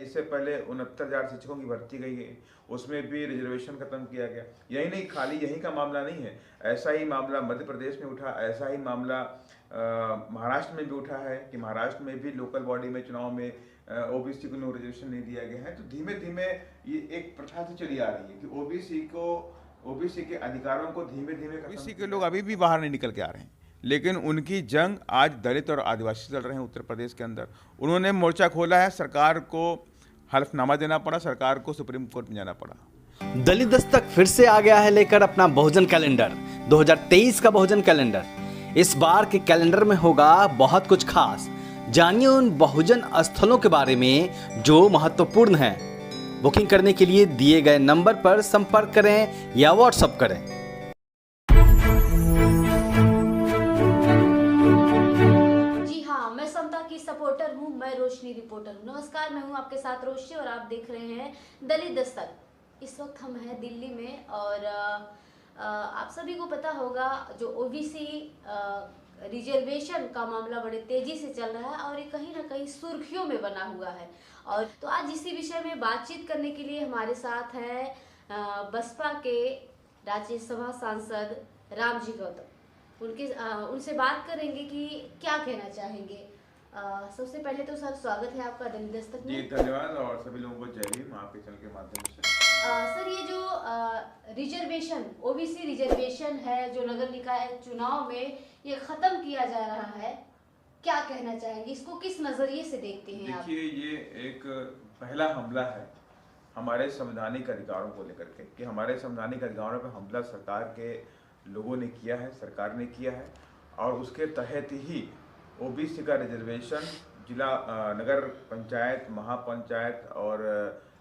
इससे पहले 69,000 शिक्षकों की भर्ती गई है, उसमें भी रिजर्वेशन खत्म किया गया। यही नहीं, खाली यही का मामला नहीं है, ऐसा ही मामला मध्य प्रदेश में उठा, ऐसा ही मामला महाराष्ट्र में भी उठा है कि महाराष्ट्र में भी लोकल बॉडी में चुनाव में ओबीसी को रिजर्वेशन नहीं दिया गया है। तो धीमे धीमे ये एक प्रथा से चली आ रही है कि ओबीसी के अधिकारों को धीमे धीमे ओबीसी के लोग अभी भी बाहर नहीं निकल के आ रहे हैं, लेकिन उनकी जंग आज दलित और आदिवासी चल रहे हैं उत्तर प्रदेश के अंदर। उन्होंने मोर्चा खोला है, सरकार को हलफनामा देना पड़ा, सरकार को सुप्रीम कोर्ट में जाना पड़ा। दलित दस्तक फिर से आ गया है लेकर अपना बहुजन कैलेंडर 2023 का बहुजन कैलेंडर। इस बार के कैलेंडर में होगा बहुत कुछ खास। जानिए उन बहुजन स्थलों के बारे में जो महत्वपूर्ण हैं। बुकिंग करने के लिए दिए गए नंबर पर संपर्क करें या व्हाट्सएप करें। जी हाँ, मैं समता की सपोर्टर हूँ, मैं रोशनी रिपोर्टर हूँ। नमस्कार, मैं हूँ आपके साथ रोशनी और आप देख रहे हैं दलित दस्तक। इस वक्त हम हैं दिल्ली में और आप सभी को पता होगा जो ओबीसी रिजर्वेशन का मामला बड़े तेजी से चल रहा है और ये कहीं ना कहीं सुर्खियों में बना हुआ है। और तो आज इसी विषय में बातचीत करने के लिए हमारे साथ है बसपा के राज्यसभा सांसद रामजी गौतम। उनसे बात करेंगे कि क्या कहना चाहेंगे। सबसे पहले तो सर स्वागत है आपका दलित दस्तक में। जी धन्यवाद और सभी लोगों को जय भीम आपके चैनल के माध्यम से। सर ये जो रिजर्वेशन ओबीसी रिजर्वेशन है जो नगर निकाय चुनाव में ये खत्म किया जा रहा है, क्या कहना चाहेंगे, इसको किस नजरिए से देखते हैं आप? देखिए, ये एक पहला हमला है हमारे संवैधानिक अधिकारों को लेकर के कि हमारे संवैधानिक अधिकारों पर हमला सरकार के लोगों ने किया है, सरकार ने किया है और उसके तहत ही ओबीसी का रिजर्वेशन जिला नगर पंचायत, महापंचायत और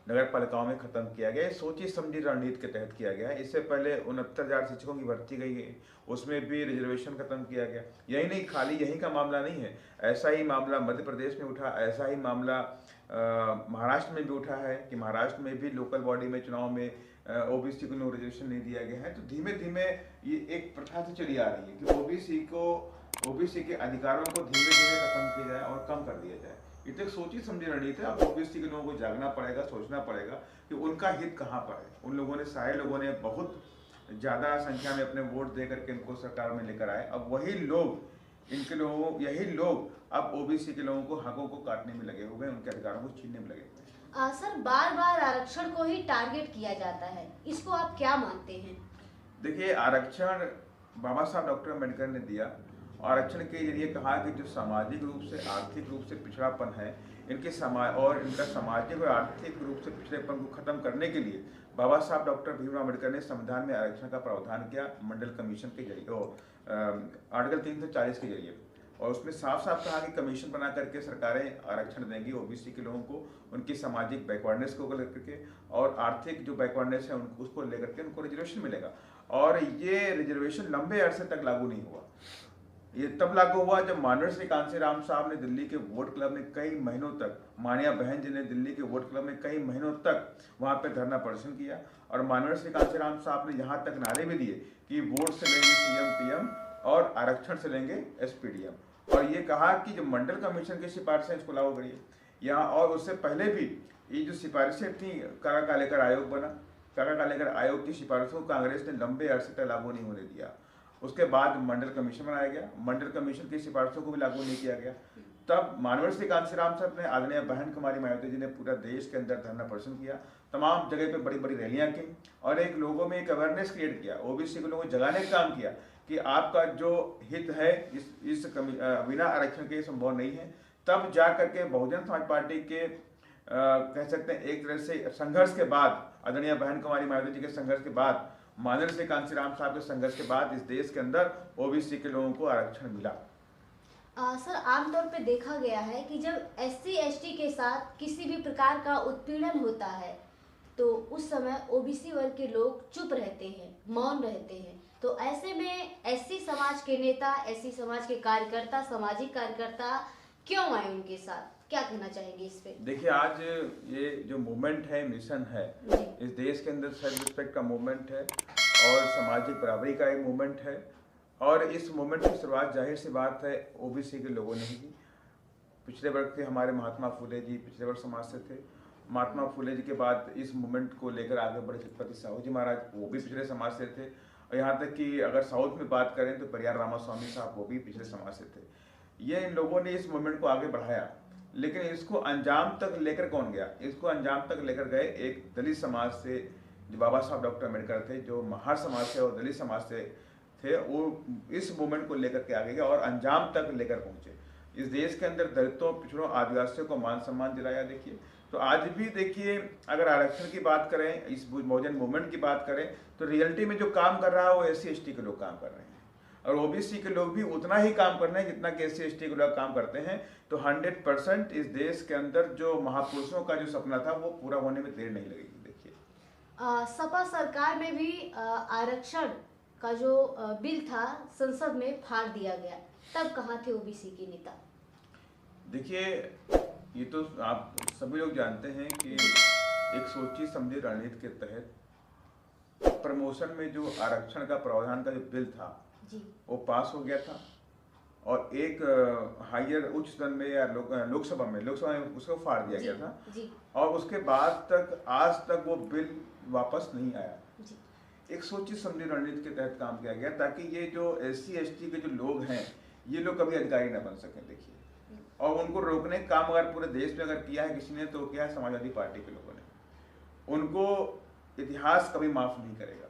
नगर पालिकाओं में खत्म किया गया। सोची समझी रणनीति के तहत किया गया है। इससे पहले 69,000 शिक्षकों की भर्ती गई है, उसमें भी रिजर्वेशन खत्म किया गया। यही नहीं, खाली यही का मामला नहीं है, ऐसा ही मामला मध्य प्रदेश में उठा, ऐसा ही मामला महाराष्ट्र में भी उठा है कि महाराष्ट्र में भी लोकल बॉडी में चुनाव में ओबीसी को रिजर्वेशन नहीं दिया गया है। तो धीमे धीमे ये एक प्रथा से चली आ रही है कि ओबीसी के अधिकारों को धीमे धीमे खत्म किया जाए और कम कर दिया जाए। ये तो एक सोची समझी रणनीति है। अब ओबीसी के लोगों को जागना पड़ेगा, सोचना पड़ेगा कि उनका हित कहाँ पर है। उन लोगों ने, सारे लोगों ने बहुत ज़्यादा संख्या में अपने वोट दे करके इनको सरकार में लेकर आए। अब वही लोग, यही लोग अब ओबीसी के लोगों को हकों को काटने में लगे हुए हैं, उनके अधिकारों को छीनने में लगे हुए हैं। सर बार बार आरक्षण को ही टारगेट किया जाता है, इसको आप क्या मानते हैं? देखिए, आरक्षण बाबा साहब डॉक्टर अम्बेडकर ने दिया। आरक्षण के जरिए कहा कि जो सामाजिक रूप से, आर्थिक रूप से पिछड़ापन है, इनके समाज और इनका सामाजिक और आर्थिक रूप से पिछड़ेपन को खत्म करने के लिए बाबा साहब डॉक्टर भीमराव अम्बेडकर ने संविधान में आरक्षण का प्रावधान किया मंडल कमीशन के जरिए, आर्टिकल 340 के जरिए। और उसमें साफ साफ कहा कि कमीशन बना करके सरकारें आरक्षण देंगी ओबीसी के लोगों को, उनकी सामाजिक बैकवर्डनेस को लेकर के और आर्थिक जो बैकवर्डनेस है उनको, उसको लेकर के उनको रिजर्वेशन मिलेगा। और ये रिजर्वेशन लंबे अरसे तक लागू नहीं हुआ। ये तब लागू हुआ जब माननीय श्री कांशीराम साहब ने दिल्ली के वोट क्लब में कई महीनों तक, मानिया बहन जी ने दिल्ली के वोट क्लब में कई महीनों तक वहां पे धरना प्रदर्शन किया और माननीय श्री कांशीराम साहब ने यहाँ तक नारे भी दिए कि वोट से लेंगे सीएम पीएम और आरक्षण से लेंगे एसपीडीएम। और ये कहा कि जो मंडल कमीशन की सिफारिशें इसको लागू करिए यहाँ। और उससे पहले भी ये जो सिफारिशें थी, काका कालेकर आयोग बना, काका कालेकर आयोग की सिफारिशों को कांग्रेस ने लंबे अरसे तक लागू नहीं होने दिया। उसके बाद मंडल कमीशन बनाया गया, मंडल कमीशन की सिफारिशों को भी लागू नहीं किया गया। तब माननीय श्री कांशीराम साहब ने, आदरणीय बहन कुमारी मायावती जी ने पूरा देश के अंदर धरना प्रदर्शन किया, तमाम जगह पे बड़ी बड़ी रैलियां की और एक लोगों में एक अवेयरनेस क्रिएट किया, ओबीसी के लोगों को जगाने का काम किया कि आपका जो हित है इस बिना आरक्षण के संभव नहीं है। तब जा करके बहुजन समाज पार्टी के कह सकते हैं एक तरह से संघर्ष के बाद, आदरणीय बहन कुमारी मायावती जी के संघर्ष के बाद, माननीय श्री कांशीराम साहब के संघर्ष के बाद इस देश के अंदर ओबीसी के लोगों को आरक्षण मिला। सर आमतौर पे देखा गया है कि जब एससी एसटी के साथ किसी भी प्रकार का उत्पीड़न होता है तो उस समय ओबीसी वर्ग के लोग चुप रहते हैं, मौन रहते हैं। तो ऐसे में एससी समाज के नेता, एससी समाज के कार्यकर्ता, सामाजिक कार्यकर्ता क्यों आए उनके साथ, क्या कहना चाहेंगे इस पे? देखिए, आज ये जो मूवमेंट है, मिशन है, इस देश के अंदर सेल्फ रिस्पेक्ट का मूवमेंट है और सामाजिक बराबरी का एक मूवमेंट है। और इस मूवमेंट की शुरुआत जाहिर सी बात है ओबीसी के लोगों ने ही की। पिछड़े वर्ग के हमारे महात्मा फुले जी पिछड़े वर्ग समाज से थे महात्मा फुले जी के बाद इस मूवमेंट को लेकर आगे बढ़े छत्रपति साहू जी महाराज, वो भी पिछड़े समाज से थे। और यहाँ तक कि अगर साउथ में बात करें तो परियार रामास्वामी साहब, वो भी पिछड़े समाज से थे। ये इन लोगों ने इस मूवमेंट को आगे बढ़ाया, लेकिन इसको अंजाम तक लेकर कौन गया? इसको अंजाम तक लेकर गए एक दलित समाज से, जो बाबा साहब डॉक्टर अम्बेडकर थे, जो महार समाज से और दलित समाज से थे। वो इस मूवमेंट को लेकर के आगे गए और अंजाम तक लेकर पहुंचे। इस देश के अंदर दलितों, पिछड़ों, आदिवासियों को मान सम्मान दिलाया। देखिए, तो आज भी देखिए, अगर आरक्षण की बात करें, इस बहुजन मूवमेंट की बात करें, तो रियलिटी में जो काम कर रहा है वो SC/ST के लोग काम कर रहे हैं, और OBC के लोग भी उतना ही काम कर रहे हैं जितना कि SC/ST के लोग काम करते हैं। तो 100% इस देश के अंदर जो महापुरुषों का जो सपना था वो पूरा होने में देर नहीं लगेगी। देखिए, सपा सरकार में भी आरक्षण का जो बिल था संसद में फाड़ दिया गया, तब कहाँ थे OBC के नेता? देखिए, ये तो आप सभी लोग जानते हैं कि एक सोची समझी रणनीति के तहत प्रमोशन में जो आरक्षण का प्रावधान का जो बिल था जी, वो पास हो गया था, और एक हायर उच्च सदन में या लोकसभा में उसको फाड़ दिया गया था जी, और उसके बाद तक आज तक वो बिल वापस नहीं आया। जी, एक सोची समझी रणनीति के तहत काम किया गया ताकि ये जो SC/ST के जो लोग हैं, ये लोग कभी अधिकारी न बन सकें। देखिए, और उनको रोकने का काम अगर पूरे देश में अगर किया है किसी ने, तो किया है समाजवादी पार्टी के लोगों ने। उनको इतिहास कभी माफ नहीं करेगा।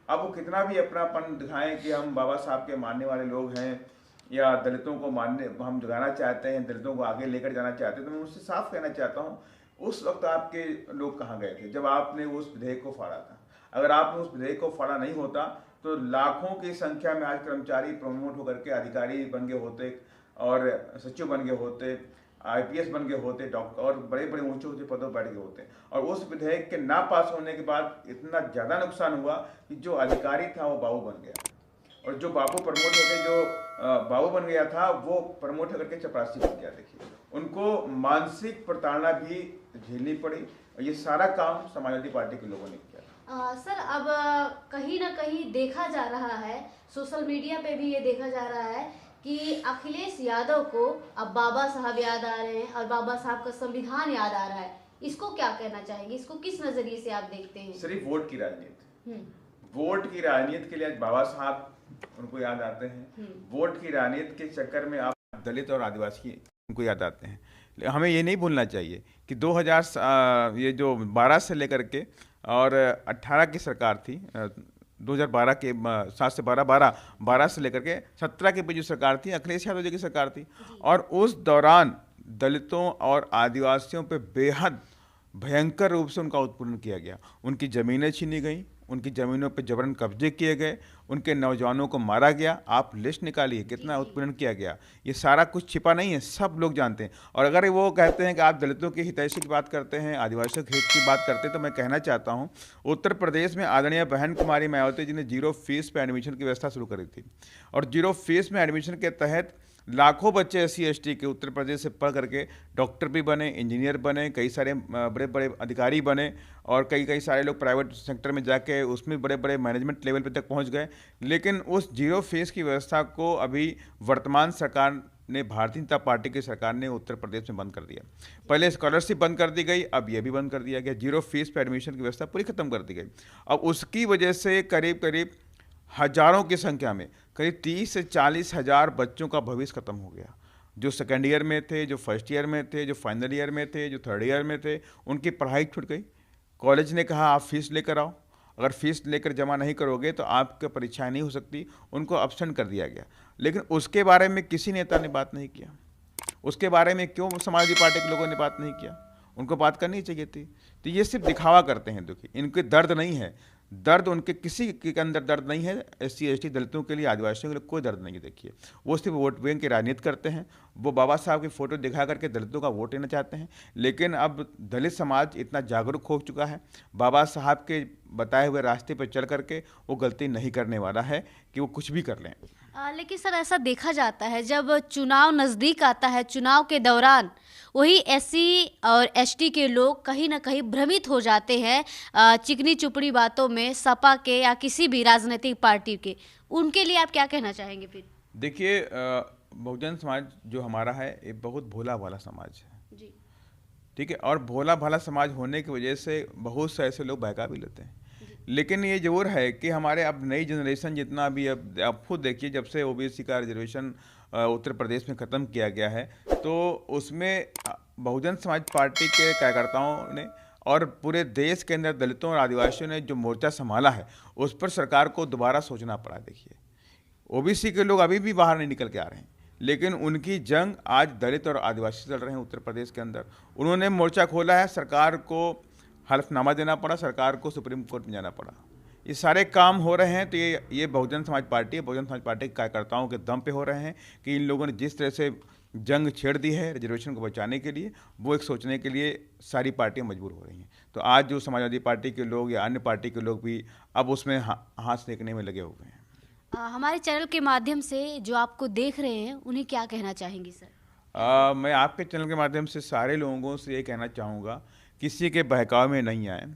अब वो कितना भी अपनापन दिखाएं कि हम बाबा साहब के मानने वाले लोग हैं या दलितों को मानने हम जगाना चाहते हैं, दलितों को आगे लेकर जाना चाहते हैं, तो मैं उससे साफ कहना चाहता हूँ, उस वक्त आपके लोग कहाँ गए थे जब आपने उस विधेयक को फाड़ा था? अगर आपने उस विधेयक को फाड़ा नहीं होता तो लाखों की संख्या में आज कर्मचारी प्रमोट होकर के अधिकारी बन गए होते, और सचिव बन गए होते, IPS बन गए होते, डॉक्टर, और बड़े बड़े ऊंचे ऊंचे पदों पर बैठ गए होते। और उस विधेयक के ना पास होने के बाद इतना ज़्यादा नुकसान हुआ कि जो अधिकारी था वो बाबू बन गया, और जो बाबू प्रमोट होकर जो बाबू बन गया था वो प्रमोट होकर के चपरासी बन गया। देखिए, उनको मानसिक प्रताड़ना भी झेलनी पड़ी, और ये सारा काम समाजवादी पार्टी के लोगों ने किया। सर, अब कहीं ना कहीं देखा जा रहा है, सोशल मीडिया पे भी ये देखा जा रहा है कि अखिलेश यादव को अब बाबा साहब याद आ रहे हैं और बाबा साहब का संविधान याद आ रहा है। इसको क्या कहना चाहेंगे? इसको किस नजरिए से आप देखते हैं? सिर्फ वोट की राजनीति, वोट की राजनीति के लिए आज बाबा साहब उनको याद आते हैं। वोट की राजनीति के चक्कर में आप दलित और आदिवासी उनको याद आते हैं। हमें ये नहीं भूलना चाहिए कि 2012 से लेकर के और 18 की सरकार थी, 2012 के 7 से 12 से लेकर के 17 के बीच जो सरकार थी, अखिलेश यादव जी की सरकार थी। और उस दौरान दलितों और आदिवासियों पे बेहद भयंकर रूप से उनका उत्पीड़न किया गया। उनकी ज़मीनें छीनी गई, उनकी ज़मीनों पे जबरन कब्जे किए गए, उनके नौजवानों को मारा गया। आप लिस्ट निकालिए कितना उत्पीड़न किया गया। ये सारा कुछ छिपा नहीं है, सब लोग जानते हैं। और अगर वो कहते हैं कि आप दलितों की हितैषी की बात करते हैं, आदिवासियों के हित की बात करते हैं, तो मैं कहना चाहता हूँ, उत्तर प्रदेश में आदरणीय बहन कुमारी मायावती जी ने 0 फीस पे एडमिशन की व्यवस्था शुरू करी थी, और 0 फीस में एडमिशन के तहत लाखों बच्चे SC/ST के उत्तर प्रदेश से पढ़ करके डॉक्टर भी बने, इंजीनियर बने, कई सारे बड़े बड़े अधिकारी बने, और कई सारे लोग प्राइवेट सेक्टर में जाके उसमें बड़े बड़े मैनेजमेंट लेवल पे तक पहुंच गए। लेकिन उस 0 फीस की व्यवस्था को अभी वर्तमान सरकार ने, भारतीय जनता पार्टी की सरकार ने उत्तर प्रदेश में बंद कर दिया। पहले स्कॉलरशिप बंद कर दी गई, अब ये भी बंद कर दिया गया। 0 फीस पे एडमिशन की व्यवस्था पूरी खत्म कर दी गई। अब उसकी वजह से करीब हजारों की संख्या में, करीब 30 से 40 हज़ार बच्चों का भविष्य खत्म हो गया। जो सेकेंड ईयर में थे, जो फर्स्ट ईयर में थे, जो फाइनल ईयर में थे, जो थर्ड ईयर में थे, उनकी पढ़ाई छूट गई। कॉलेज ने कहा आप फीस लेकर आओ, अगर फीस लेकर जमा नहीं करोगे तो आपकी परीक्षाएं नहीं हो सकती। उनको अब्सेंट कर दिया गया। लेकिन उसके बारे में किसी नेता ने बात नहीं किया। उसके बारे में क्यों समाजवादी पार्टी के लोगों ने बात नहीं किया? उनको बात करनी चाहिए थी। तो ये सिर्फ दिखावा करते हैं। देखिए, इनके दर्द नहीं है, दर्द उनके किसी के अंदर दर्द नहीं है। SC/ST दलितों के लिए, आदिवासियों के लिए कोई दर्द नहीं है। देखिए, वो सिर्फ वोट बैंक की राजनीति करते हैं। वो बाबा साहब की फ़ोटो दिखा करके दलितों का वोट लेना चाहते हैं। लेकिन अब दलित समाज इतना जागरूक हो चुका है, बाबा साहब के बताए हुए रास्ते पर चल करके वो गलती नहीं करने वाला है कि वो कुछ भी कर लें। लेकिन सर, ऐसा देखा जाता है जब चुनाव नज़दीक आता है, चुनाव के दौरान वही SC और ST के लोग कहीं ना कहीं भ्रमित हो जाते हैं चिकनी चुपड़ी बातों में, सपा के या किसी भी राजनीतिक पार्टी के। उनके लिए आप क्या कहना चाहेंगे फिर? देखिए, बहुजन समाज जो हमारा है, ये बहुत भोला वाला समाज है जी। ठीक है, और भोला भाला समाज होने की वजह से बहुत से ऐसे लोग बहका भी लेते हैं। लेकिन ये ज़रूर है कि हमारे अब नई जनरेशन जितना भी, अब आप खुद देखिए, जब से ओबीसी का रिजर्वेशन उत्तर प्रदेश में ख़त्म किया गया है, तो उसमें बहुजन समाज पार्टी के कार्यकर्ताओं ने और पूरे देश के अंदर दलितों और आदिवासियों ने जो मोर्चा संभाला है, उस पर सरकार को दोबारा सोचना पड़ा। देखिए, ओबीसी के लोग अभी भी बाहर नहीं निकल के आ रहे हैं, लेकिन उनकी जंग आज दलित और आदिवासी चल रहे हैं उत्तर प्रदेश के अंदर। उन्होंने मोर्चा खोला है, सरकार को हलफनामा देना पड़ा, सरकार को सुप्रीम कोर्ट में जाना पड़ा। ये सारे काम हो रहे हैं, तो ये बहुजन समाज पार्टी है। बहुजन समाज पार्टी के कार्यकर्ताओं के दम पे हो रहे हैं कि इन लोगों ने जिस तरह से जंग छेड़ दी है रिजर्वेशन को बचाने के लिए, वो एक सोचने के लिए सारी पार्टियां मजबूर हो रही हैं। तो आज जो समाजवादी पार्टी के लोग या अन्य पार्टी के लोग भी अब उसमें हाथ सेकने में लगे हुए हैं। हमारे चैनल के माध्यम से जो आपको देख रहे हैं उन्हें क्या कहना चाहेंगे सर? मैं आपके चैनल के माध्यम से सारे लोगों से ये कहना चाहूँगा, किसी के बहकाव में नहीं आए,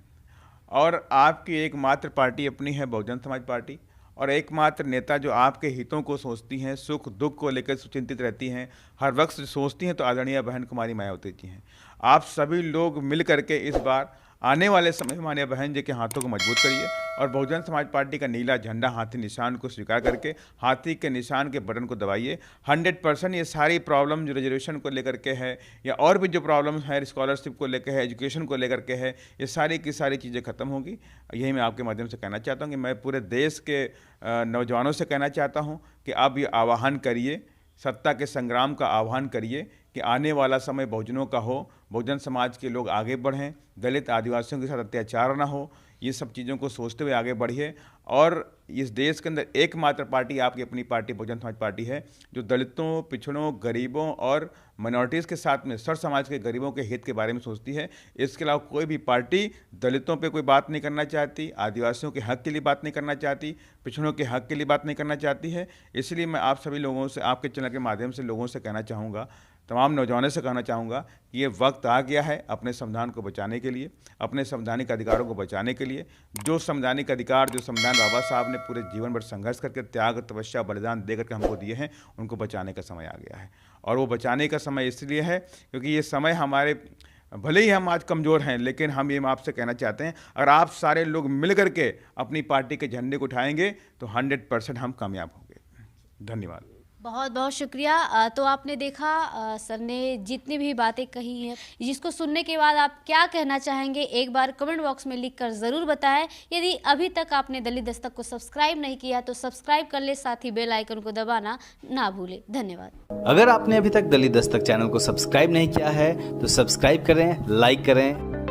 और आपकी एकमात्र पार्टी अपनी है बहुजन समाज पार्टी, और एकमात्र नेता जो आपके हितों को सोचती हैं, सुख दुख को लेकर चिंतित रहती हैं, हर वक्त सोचती हैं, तो आदरणीय बहन कुमारी मायावती जी हैं। आप सभी लोग मिल करके इस बार आने वाले समय में माननीय बहन जी के हाथों को मजबूत करिए, और बहुजन समाज पार्टी का नीला झंडा हाथी निशान को स्वीकार करके हाथी के निशान के बटन को दबाइए। 100% ये सारी प्रॉब्लम जो रिजर्वेशन को लेकर के है, या और भी जो प्रॉब्लम है स्कॉलरशिप को लेकर है, एजुकेशन को लेकर के है, ये सारी की सारी चीज़ें खत्म होगी। यही मैं आपके माध्यम से कहना चाहता हूँ कि मैं पूरे देश के नौजवानों से कहना चाहता हूँ कि आप ये आह्वान करिए, सत्ता के संग्राम का आह्वान करिए कि आने वाला समय बहुजनों का हो, बहुजन समाज के लोग आगे बढ़ें, दलित आदिवासियों के साथ अत्याचार ना हो, ये सब चीज़ों को सोचते हुए आगे बढ़िए। और इस देश के अंदर एकमात्र पार्टी आपकी अपनी पार्टी बहुजन समाज पार्टी है, जो दलितों, पिछड़ों, गरीबों और माइनॉरिटीज़ के साथ में सर समाज के गरीबों के हित के बारे में सोचती है। इसके अलावा कोई भी पार्टी दलितों पे कोई बात नहीं करना चाहती, आदिवासियों के हक के लिए बात नहीं करना चाहती, पिछड़ों के हक के लिए बात नहीं करना चाहती है। इसलिए मैं आप सभी लोगों से, आपके चैनल के माध्यम से लोगों से कहना चाहूँगा, तमाम नौजवानों से कहना चाहूँगा कि ये वक्त आ गया है अपने संविधान को बचाने के लिए, अपने संवैधानिक अधिकारों को बचाने के लिए। जो संवैधानिक अधिकार, जो संविधान बाबा साहब ने पूरे जीवन भर संघर्ष करके, त्याग, तपस्या, बलिदान दे करके हमको दिए हैं, उनको बचाने का समय आ गया है। और वो बचाने का समय इसलिए है क्योंकि ये समय हमारे, भले ही हम आज कमज़ोर हैं, लेकिन हम ये आपसे कहना चाहते हैं, अगर आप सारे लोग मिल करके अपनी पार्टी के झंडे को उठाएंगे तो 100% हम कामयाब होंगे। धन्यवाद। बहुत बहुत शुक्रिया। तो आपने देखा सर ने जितनी भी बातें कही हैं, जिसको सुनने के बाद आप क्या कहना चाहेंगे, एक बार कमेंट बॉक्स में लिखकर ज़रूर बताएं। यदि अभी तक आपने दलित दस्तक को सब्सक्राइब नहीं किया तो सब्सक्राइब कर ले, साथ ही बेल आइकन को दबाना ना भूलें। धन्यवाद। अगर आपने अभी तक दलित दस्तक चैनल को सब्सक्राइब नहीं किया है तो सब्सक्राइब करें, लाइक करें